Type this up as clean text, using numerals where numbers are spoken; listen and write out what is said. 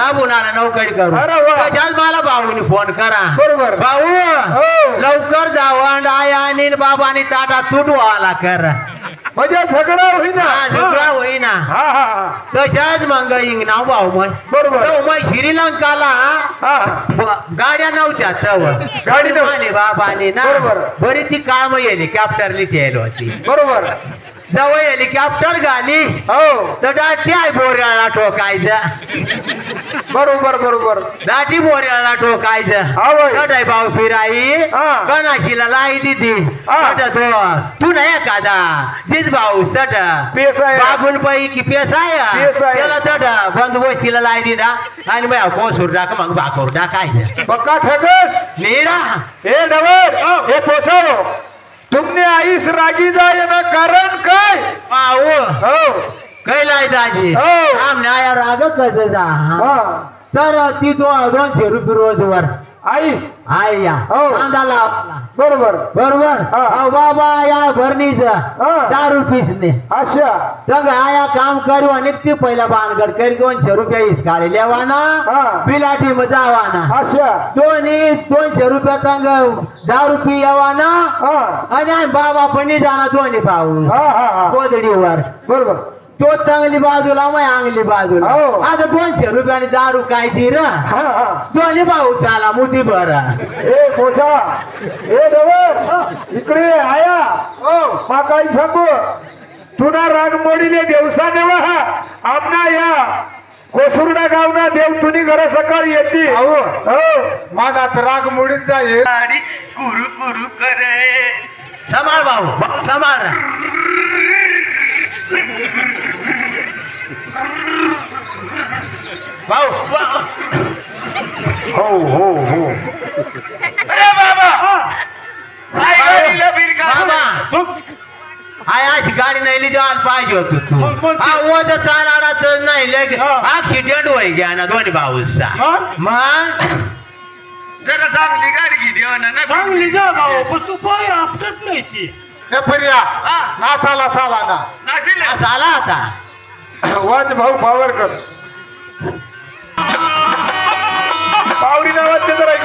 दाबून आला नोकरी करू अरे वा. त्याच्यात मला भाऊनी फोन करा बरोबर. भाऊ हो. लवकर जावं आई आणि बाबानी ताटा तुटवाला कर म्हणजे सगळं होईना. सगळा होईना हा हा तशाच मग इंगनाव भाऊ मग बरोबर. मग श्रीलंकाला हा गाड्या नव्हत्या तवर गाडी नव्हती. आणि बाबाने ना बरोबर. बरी ती काम हेलिकॉप्टरली ठेल होती बरोबर. जवळ हेलिकॉप्टर गाली हो तर दाटी आहे बोऱ्याला ठोकायचं बरोबर बरोबर. दाटी बोऱ्याला ठोकायचं हा बाई. कटाय भाऊ फिराई हा. कणाशीला लाई दिदी हा. तू नाही एखादा तीच भाऊ तट पेस आहे. बागून पैकी पेसाय पेस आहे. त्याला तट बंदोबस्तीला लाई दिदा आणि मग कोसूर टाक मग भाकूर टाकायचं पक्का ठगस. नीरा हे नवर हे पोसारो तुमने आईस रागी जाय ना कारण काय. पाहू हो कैलाय दाजी हो. आमने आया राग कसं जा हा तर ती 200 रुपये रोजवर आईस. आया हो. कांदा लावला बरोबर. बरोबर हा. अहो बाबा या भरणीच हा. 10 पिसने अच्छा. संग आया काम करू आणि ती पहिला बांधगड करी 200 रुपये इसकाळी लेवाना हा. बिलाटी जावाना अच्छा. दोन्ही 200 रुपये संग 10 रुपये येवाना हा आणि आम्ही बाबा पण जाना दोन्ही भाऊ हा हा हा कोदडीवर बरोबर. तो चांगली बाजूला मग अंगली बाजूला हो. आता 200 रुपयाने दारू काय ती र हा हा दोन्ही भाऊ चाला मुठी भरा हे पोसा हे नवर इकडे आया. हो माकाई सांगू तुना राग मोडीले देवसा नेवा आमना या कोसुर्डा गावना देव तुनी घर सकाळी येते. हो माझा राग मुडीत जाईल. कुरु कुरु करे समार भाऊ समार भाऊ हो हो हो. अरे बाबा बाबा हाय अशी गाडी नाही लिहिली आज पाहिजे होत तू हा ओझ चालाडाच नाही लगे ऍक्सिडेंट होई गया ना दोन्ही भाऊचा मग जरा चांगली गाडी घेते ना चांगली जा भाऊ पण तू पाय आपटत नाही ती. पर्या नाचाला चाला ना झाला आता वाच भाऊ पावर कर. पावरी नावाचे जरा